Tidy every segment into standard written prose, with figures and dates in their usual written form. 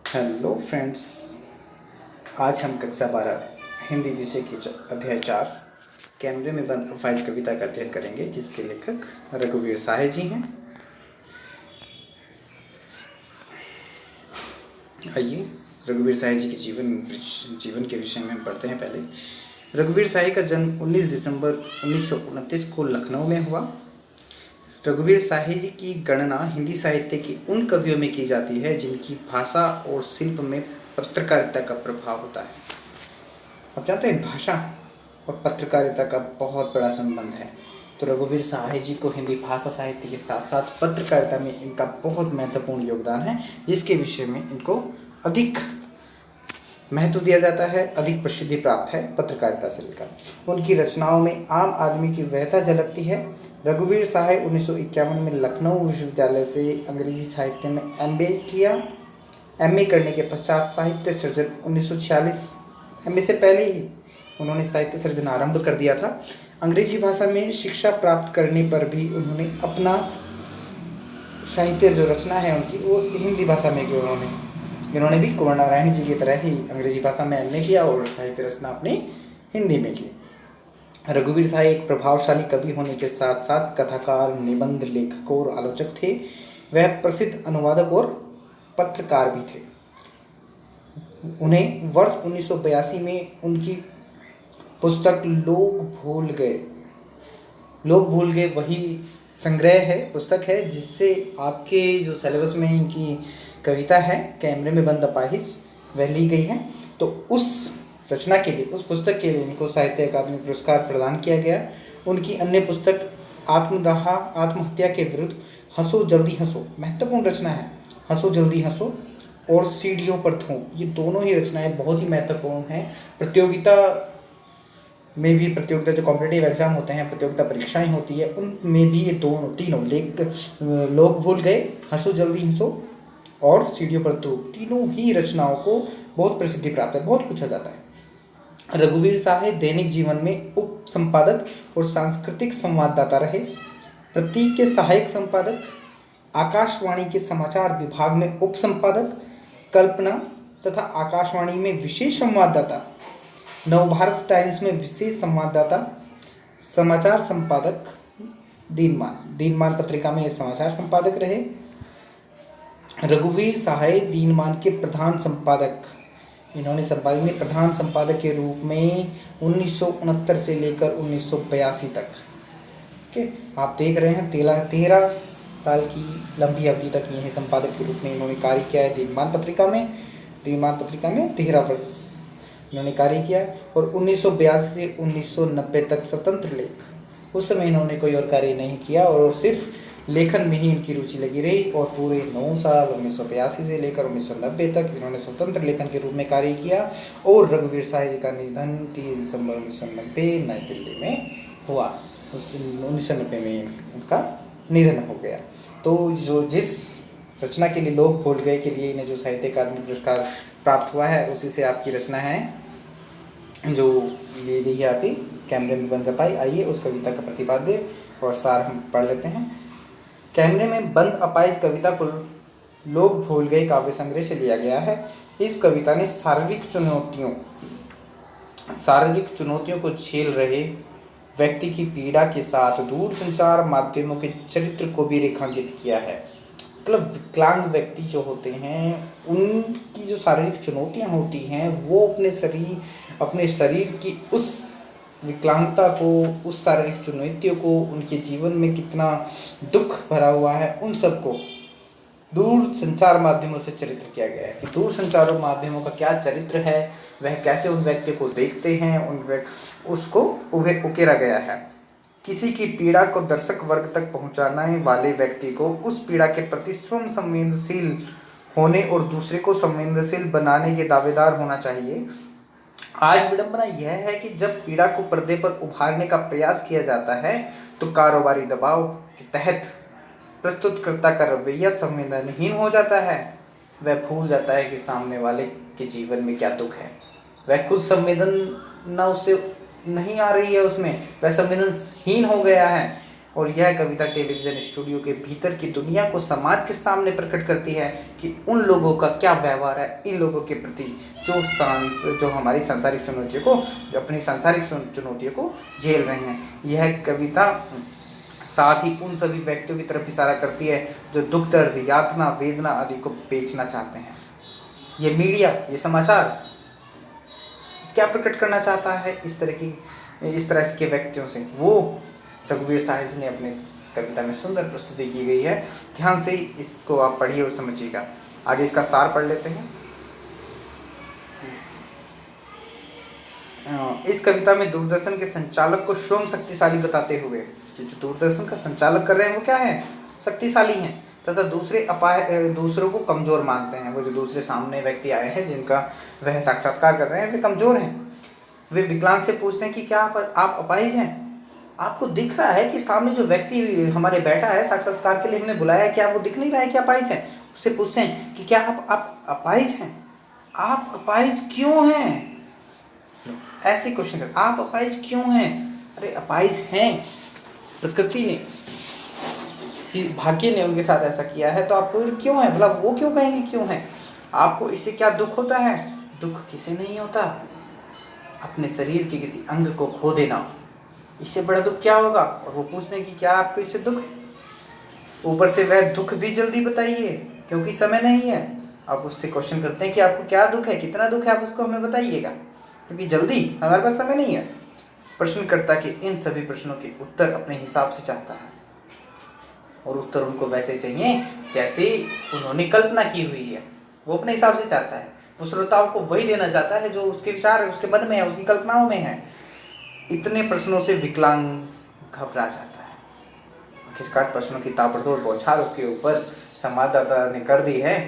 Hello friends. आज हम कक्षा 12 हिंदी विषय की अध्याय 4 कैमरे में बंद अफाइज कविता का अध्ययन करेंगे, जिसके लेखक रघुवीर साहे जी हैं। आइए रघुवीर साहे जी के जीवन के विषय में हम पढ़ते हैं। पहले रघुवीर साहे का जन्म 19 दिसंबर 1929 को लखनऊ में हुआ। रघुवीर साहे जी की गणना हिंदी साहित्य के उन कवियों में की जाती है जिनकी भाषा और शिल्प में पत्रकारिता का प्रभाव होता है। आप जानते हैं भाषा और पत्रकारिता का बहुत बड़ा संबंध है, तो रघुवीर साहे जी को हिंदी भाषा साहित्य के साथ साथ पत्रकारिता में इनका बहुत महत्वपूर्ण योगदान है, जिसके विषय में इनको अधिक महत्व दिया जाता है, अधिक प्रसिद्धि प्राप्त है पत्रकारिता से लेकर। उनकी रचनाओं में आम आदमी की व्यथा झलकती है। रघुवीर साहे 1951 में लखनऊ विश्वविद्यालय से अंग्रेजी साहित्य में एमए किया। एमए करने के पश्चात साहित्य सृजन 1946, एमए से पहले ही उन्होंने साहित्य सृजन आरंभ कर दिया था। अंग्रेजी भाषा में शिक्षा प्राप्त करने पर भी उन्होंने अपना साहित्य जो रचना है उनकी वो हिंदी भाषा में की। इन्होंने भी कुंवर नारायण जी की तरह ही अंग्रेजी भाषा में एमए किया और साहित्य रचना अपनी हिंदी में की। रघुवीर साहे एक प्रभावशाली कवि होने के साथ साथ कथाकार, निबंध लेखक और आलोचक थे। वह प्रसिद्ध अनुवादक और पत्रकार भी थे। उन्हें वर्ष 1982 में उनकी पुस्तक लोग भूल गए वही संग्रह है, पुस्तक है, जिससे आपके जो सिलेबस में इनकी कविता है कैमरे में बंद अपाहिज वह ली गई है। तो उस रचना के लिए, उस पुस्तक के लिए इनको साहित्य अकादमी पुरस्कार प्रदान किया गया। उनकी अन्य पुस्तक आत्महत्या के विरुद्ध हंसो जल्दी हंसो महत्वपूर्ण रचना है। हंसो जल्दी हंसो और सीढ़ियों पर धूप, ये दोनों ही रचनाएं बहुत ही महत्वपूर्ण हैं। प्रतियोगिता में भी, प्रतियोगिता जो कॉम्पिटिटिव एग्जाम होते हैं, प्रतियोगिता परीक्षाएं होती है, उनमें भी ये तीनों लोग भूल गए, हंसो जल्दी हंसो और सीढ़ियों पर धूप, तीनों ही रचनाओं को बहुत प्रसिद्धि प्राप्त है, बहुत पूछा जाता है। रघुवीर साहे दैनिक जीवन में उप संपादक और सांस्कृतिक संवाददाता रहे। प्रतीक के सहायक संपादक, आकाशवाणी के समाचार विभाग में उप संपादक, कल्पना तथा आकाशवाणी में विशेष संवाददाता, नवभारत टाइम्स में विशेष संवाददाता, समाचार संपादक, दीनमान पत्रिका में समाचार संपादक रहे। रघुवीर साहे दीनमान के प्रधान संपादक, इन्होंने संपादक में प्रधान संपादक के रूप में 1969 से लेकर 1982 तक के आप देख रहे हैं 13 साल की लंबी अवधि तक ये संपादक के रूप में इन्होंने कार्य किया है। दीनमान पत्रिका में 13 वर्ष इन्होंने कार्य किया और 1982 से 1990 तक स्वतंत्र लेख, उस समय इन्होंने कोई और कार्य नहीं किया और सिर्फ लेखन में ही इनकी रुचि लगी रही और पूरे 9 साल 1982 से लेकर 1990 तक इन्होंने स्वतंत्र लेखन के रूप में कार्य किया। और रघुवीर साहे जी का निधन 30 दिसंबर 1990 नई दिल्ली में हुआ। 1990 में इनका निधन हो गया। तो जिस रचना के लिए लोग भूल गए के लिए इन्हें जो साहित्य अकादमी पुरस्कार प्राप्त हुआ है, उसी से आपकी रचना है जो ये दी है आपकी कैमरे में बंद अपाई। आइए उस कविता का प्रतिपाद्य और सार हम पढ़ लेते हैं। कैमरे में बंद अपाइज कविता को लोग भूल गए काव्य संग्रह से लिया गया है। इस कविता ने शारीरिक चुनौतियों को झेल रहे व्यक्ति की पीड़ा के साथ दूरसंचार माध्यमों के चरित्र को भी रेखांकित किया है। मतलब विकलांग व्यक्ति जो होते हैं, उनकी जो शारीरिक चुनौतियां होती हैं, वो अपने शरीर की उस विकलांगता को, उस शारीरिक चुनौतियों को, उनके जीवन में कितना दुख भरा हुआ है, उन सबको दूर संचार माध्यमों से चरित्र किया गया है कि दूर संचार माध्यमों का क्या चरित्र है, वह कैसे उन व्यक्ति को देखते हैं, उसको उकेरा गया है। किसी की पीड़ा को दर्शक वर्ग तक पहुंचाने वाले व्यक्ति को उस पीड़ा के प्रति स्वयं संवेदनशील होने और दूसरे को संवेदनशील बनाने के दावेदार होना चाहिए। आज विडंबना यह है कि जब पीड़ा को पर्दे पर उभारने का प्रयास किया जाता है तो कारोबारी दबाव के तहत प्रस्तुतकर्ता का रवैया संवेदनहीन हो जाता है। वह भूल जाता है कि सामने वाले के जीवन में क्या दुख है। वह खुद संवेदना उससे नहीं आ रही है, उसमें वह संवेदनहीन हो गया है और यह कविता टेलीविज़न स्टूडियो के भीतर की दुनिया को समाज के सामने प्रकट करती है कि उन लोगों का क्या व्यवहार है इन लोगों के प्रति जो हमारी सांसारिक चुनौतियों को अपनी सांसारिक चुनौतियों को झेल रहे हैं। यह कविता साथ ही उन सभी व्यक्तियों की तरफ इशारा करती है जो दुख, दर्द, यातना, वेदना आदि को बेचना चाहते हैं। ये मीडिया, ये समाचार क्या प्रकट करना चाहता है इस तरह के व्यक्तियों से, वो रघुवीर साहिज ने अपने इस कविता में सुंदर प्रस्तुति की गई है। ध्यान से इसको आप पढ़िए और समझिएगा। आगे इसका सार पढ़ लेते हैं। इस कविता में दूरदर्शन के संचालक को स्वयं शक्तिशाली बताते हुए, कि जो दूरदर्शन का संचालक कर रहे हैं वो क्या है, शक्तिशाली हैं, तथा दूसरों को कमज़ोर मानते हैं। वो जो दूसरे सामने व्यक्ति आए हैं जिनका वह साक्षात्कार कर रहे हैं वे कमज़ोर हैं। वे विकलांग से पूछते हैं कि क्या आप अपाहिज हैं? आपको दिख रहा है कि सामने जो व्यक्ति हमारे बैठा है साक्षात्कार के लिए हमने बुलाया है, क्या वो दिख नहीं रहा है कि अपाहिज है? उससे पूछते हैं कि क्या आप अपाहिज हैं? आप अपाहिज क्यों हैं? ऐसे क्वेश्चन कर, आप अपाहिज क्यों हैं? अरे अपाहिज हैं, प्रकृति ने कि भाग्य ने उनके साथ ऐसा किया है, तो आपको क्यों है? मतलब वो क्यों कहेंगे क्यों है? आपको इससे क्या दुख होता है? दुख किसे नहीं होता? अपने शरीर के किसी अंग को खो देना, इससे बड़ा दुख क्या होगा? और वो पूछते हैं कि क्या आपको इससे दुख है? ऊपर से वह दुख भी जल्दी बताइए क्योंकि समय नहीं है। आप उससे क्वेश्चन करते हैं कि आपको क्या दुख है, कितना दुख है, आप उसको हमें बताइएगा क्योंकि जल्दी हमारे पास समय नहीं है। प्रश्नकर्ता के इन सभी प्रश्नों के उत्तर अपने हिसाब से चाहता है और उत्तर उनको वैसे चाहिए जैसे उन्होंने कल्पना की हुई है। वो अपने हिसाब से चाहता है, वो श्रोताओं को वही देना चाहता है जो उसके विचार है, उसके मन में है, उसकी कल्पनाओं में है। इतने प्रश्नों से विकलांग घबरा जाता है। आखिरकार प्रश्नों की ताबड़तोड़ बौछार उसके ऊपर संवाददाता ने कर दी है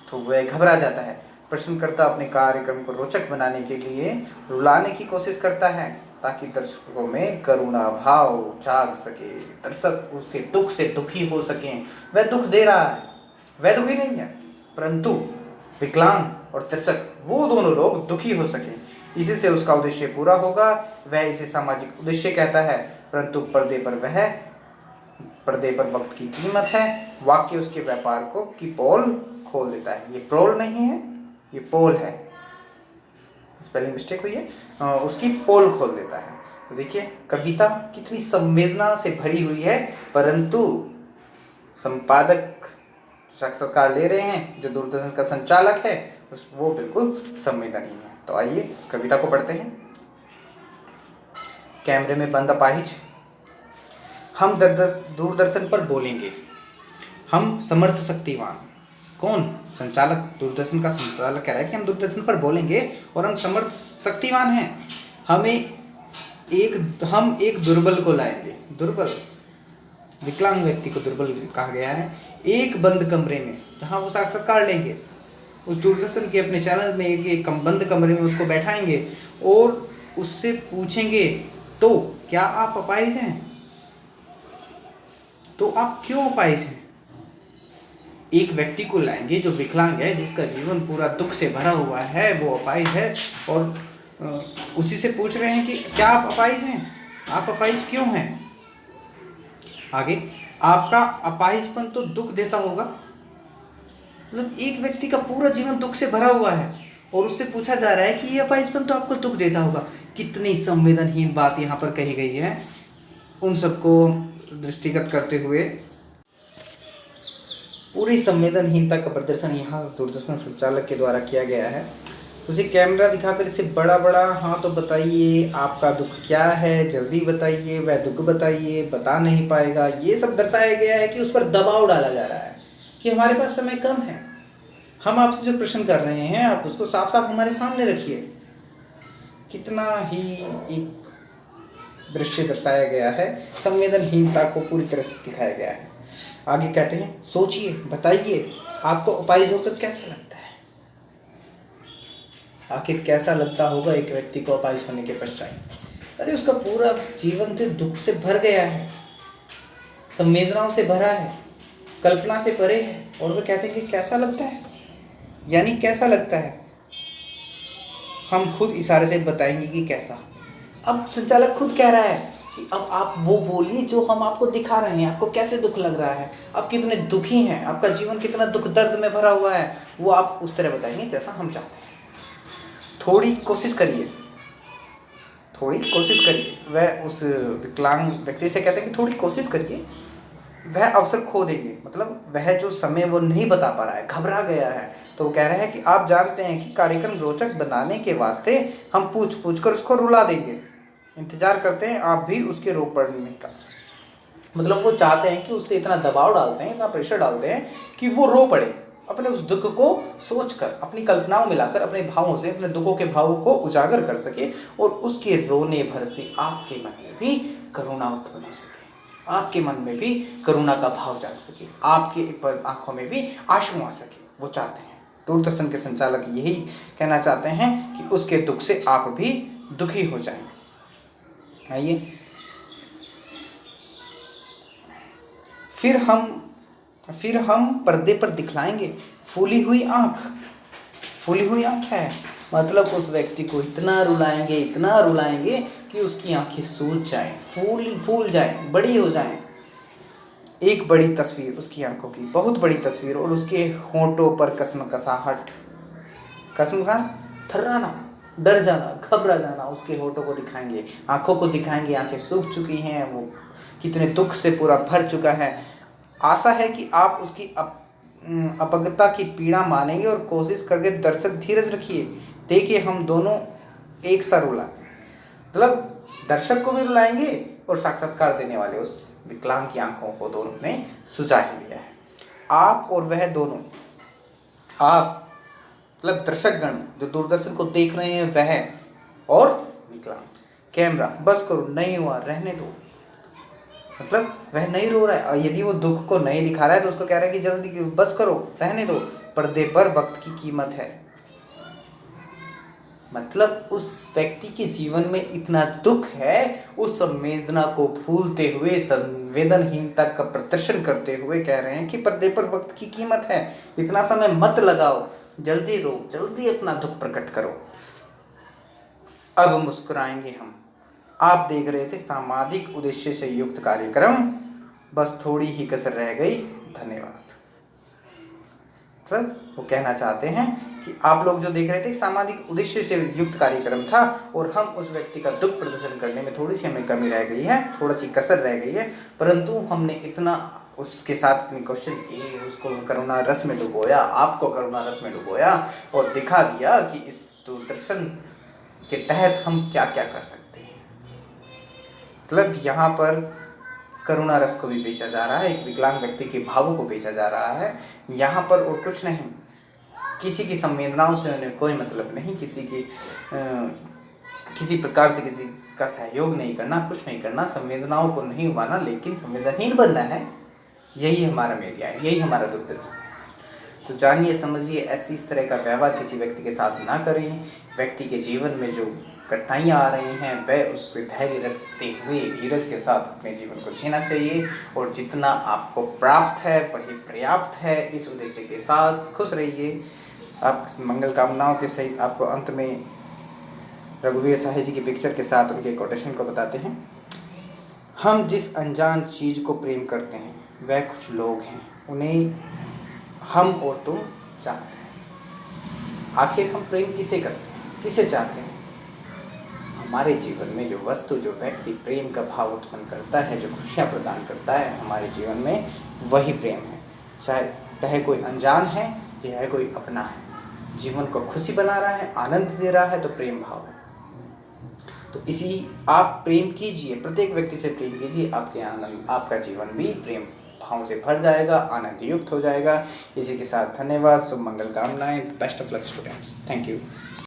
तो वह घबरा जाता है। प्रश्नकर्ता अपने कार्यक्रम को रोचक बनाने के लिए रुलाने की कोशिश करता है ताकि दर्शकों में करुणा भाव जाग सके, दर्शक उसके दुख से दुखी हो सकें। वह दुख दे रहा है, वह दुखी नहीं है, परंतु विकलांग और दर्शक वो दोनों लोग दुखी हो सकें। इसी से उसका उद्देश्य पूरा होगा। वह इसे सामाजिक उद्देश्य कहता है, परंतु पर्दे पर वक्त की कीमत है। वाक्य उसके व्यापार की पोल खोल देता है। ये प्रोल नहीं है, ये पोल है, स्पेलिंग मिस्टेक हुई है, उसकी पोल खोल देता है। तो देखिए कविता कितनी संवेदना से भरी हुई है, परंतु संपादक साक्षात्कार ले रहे हैं जो दूरदर्शन का संचालक है वो बिल्कुल संवेदनहीन है। तो आइए कविता को पढ़ते हैं। कैमरे में बंद अपाहिज। हम दूरदर्शन पर बोलेंगे, हम समर्थ शक्तिवान। कौन? संचालक, दूरदर्शन का संचालक कह रहा है कि हम दूरदर्शन पर बोलेंगे और हम समर्थ शक्तिवान हैं। हम एक दुर्बल को लाएंगे। दुर्बल, विकलांग व्यक्ति को दुर्बल कहा गया है। एक बंद कमरे में जहाँ वो साक्षात्कार लेंगे, उस दूरदर्शन के अपने चैनल में एक बंद कमरे में उसको बैठाएंगे और उससे पूछेंगे तो क्या आप अपाहिज हैं? तो आप क्यों अपाहिज हैं? एक व्यक्ति को लाएंगे जो विकलांग है, जिसका जीवन पूरा दुख से भरा हुआ है, वो अपाहिज है और उसी से पूछ रहे हैं कि क्या आप अपाहिज हैं? आप अपाहिज क्यों हैं? आगे, आपका अपाहिजपन तो दुख देता होगा। मतलब एक व्यक्ति का पूरा जीवन दुख से भरा हुआ है और उससे पूछा जा रहा है कि ये अपाहिजपन तो आपको दुख देता होगा। कितनी संवेदनहीन बात यहाँ पर कही गई है। उन सबको दृष्टिगत करते हुए पूरी संवेदनहीनता का प्रदर्शन यहाँ दूरदर्शन संचालक के द्वारा किया गया है। उसे कैमरा दिखाकर इसे बड़ा बड़ा, हाँ तो बताइए आपका दुख क्या है, जल्दी बताइए, वह दुख बताइए, बता नहीं पाएगा, ये सब दर्शाया गया है कि उस पर दबाव डाला जा रहा है कि हमारे पास समय कम है। हम आपसे जो प्रश्न कर रहे हैं आप उसको साफ साफ हमारे सामने रखिए। कितना ही एक दृश्य दर्शाया गया है, संवेदनहीनता को पूरी तरह से दिखाया गया है। आगे कहते हैं, सोचिए, बताइए आपको अपाहिज होकर कैसा लगता है? आखिर कैसा लगता होगा एक व्यक्ति को अपाहिज होने के पश्चात? अरे उसका पूरा जीवन तो दुख से भर गया है, संवेदनाओं से भरा है, कल्पना से परे है, और वे कहते हैं कि कैसा लगता है, यानी कैसा लगता है? हम खुद इशारे से बताएंगे कि कैसा। अब संचालक खुद कह रहा है कि अब आप वो बोलिए जो हम आपको दिखा रहे हैं, आपको कैसे दुख लग रहा है, आप कितने दुखी हैं, आपका जीवन कितना दुख दर्द में भरा हुआ है, वो आप उस तरह बताएंगे जैसा हम चाहते हैं। थोड़ी कोशिश करिए, थोड़ी कोशिश करिए। वह उस विकलांग व्यक्ति से कहते हैं कि थोड़ी कोशिश करिए, वह अवसर खो देंगे, मतलब वह जो समय वो नहीं बता पा रहा है, घबरा गया है, तो वो कह रहे हैं कि आप जानते हैं कि कार्यक्रम रोचक बनाने के वास्ते हम पूछ पूछ कर उसको रुला देंगे, इंतजार करते हैं आप भी उसके रो पड़ने का। मतलब वो चाहते हैं कि उससे इतना दबाव डालते हैं, इतना प्रेशर डालते हैं कि वो रो पड़े, अपने उस दुख को सोचकर, अपनी कल्पनाओं मिलाकर, अपने भावों से अपने दुखों के भावों को उजागर कर सके और उसके रोने भर से आपके मन में भी करुणा उत्पन्न हो सके, आपके मन में भी करुणा का भाव जाग सके, आपके आंखों में भी आंसू आ सके। वो चाहते हैं, दूरदर्शन के संचालक यही कहना चाहते हैं कि उसके दुख से आप भी दुखी हो जाएं। आइए फिर हम पर्दे पर दिखलाएंगे फूली हुई आँख। फूली हुई आँख क्या है? मतलब उस व्यक्ति को इतना रुलाएंगे कि उसकी आंखें सूज जाएं, फूल जाएं, बड़ी हो जाएं। एक बड़ी तस्वीर उसकी आंखों की, बहुत बड़ी तस्वीर, और उसके होंठों पर कसमसाहट, थर्राना, डर जाना, घबरा जाना उसके होंठों को दिखाएंगे, आंखों को दिखाएंगे। आंखें सूख चुकी हैं, वो कितने दुख से पूरा भर चुका है। आशा है कि आप उसकी अपंगता की पीड़ा मानेंगे और कोशिश करके दर्शक धीरज रखिए, देखिए हम दोनों एक सा रुला, मतलब दर्शक को भी रुलाएंगे और साक्षात्कार देने वाले उस विकलांग की आंखों को दोनों ने सुझा ही दिया है। आप और वह दोनों, आप मतलब दर्शकगण जो दूरदर्शन को देख रहे हैं, वह और विकलांग। कैमरा बस करो, नहीं हुआ, रहने दो, मतलब वह नहीं रो रहा है, और यदि वो दुख को नहीं दिखा रहा है तो उसको कह रहा है कि जल्दी बस करो, रहने दो, पर्दे पर वक्त की कीमत है। मतलब उस व्यक्ति के जीवन में इतना दुख है, उस संवेदना को भूलते हुए, संवेदनहीनता का प्रदर्शन करते हुए कह रहे हैं कि पर्दे पर वक्त की कीमत है, इतना समय मत लगाओ, जल्दी रो, जल्दी अपना दुख प्रकट करो। अब मुस्कुराएंगे हम। आप देख रहे थे सामाजिक उद्देश्य से युक्त कार्यक्रम, बस थोड़ी ही कसर रह गई, धन्यवाद। मतलब वो कहना चाहते हैं कि आप लोग जो देख रहे थे सामाजिक उद्देश्य से युक्त कार्यक्रम था, और हम उस व्यक्ति का दुख प्रदर्शन करने में थोड़ी सी हमें कमी रह गई है, थोड़ी सी कसर रह गई है, परंतु हमने इतना उसके साथ इतनी क्वेश्चन किए, उसको करुणा रस में डुबोया, आपको करुणा रस में डुबोया और दिखा दिया कि इस दूरदर्शन के तहत हम क्या क्या कर सकते हैं। मतलब यहाँ पर करुणा रस को भी बेचा जा रहा है, एक विकलांग व्यक्ति के भावों को बेचा जा रहा है यहाँ पर, और कुछ नहीं। किसी की संवेदनाओं से उन्हें कोई मतलब नहीं, किसी प्रकार से किसी का सहयोग नहीं करना, कुछ नहीं करना, संवेदनाओं को नहीं उबाना, लेकिन संवेदनहीन बनना है। यही हमारा मीडिया है, यही हमारा दूरदर्शन है। तो जानिए, समझिए, ऐसी इस तरह का व्यवहार किसी व्यक्ति के साथ ना करें। व्यक्ति के जीवन में जो कठिनाइयाँ आ रही हैं, वह उससे धैर्य रखते हुए धीरज के साथ अपने जीवन को जीना चाहिए, और जितना आपको प्राप्त है वही पर्याप्त है। इस उद्देश्य के साथ खुश रहिए। आप मंगल कामनाओं के सहित आपको अंत में रघुवीर साहे जी की पिक्चर के साथ उनके कोटेशन को बताते हैं। हम जिस अनजान चीज़ को प्रेम करते हैं वह कुछ लोग हैं, उन्हें हम और तुम चाहते हैं। आखिर हम प्रेम किसे करते हैं, किसे चाहते हैं? हमारे जीवन में जो वस्तु, जो व्यक्ति प्रेम का भाव उत्पन्न करता है, जो खुशियाँ प्रदान करता है हमारे जीवन में, वही प्रेम है। चाहे कोई अनजान है या कोई अपना है, जीवन को खुशी बना रहा है, आनंद दे रहा है, तो प्रेम भाव है। तो इसी आप प्रेम कीजिए, प्रत्येक व्यक्ति से प्रेम कीजिए, आपका जीवन भी प्रेम भाव से भर जाएगा, आनंद युक्त हो जाएगा। इसी के साथ धन्यवाद, शुभ मंगल कामनाएं, best of luck students, thank you.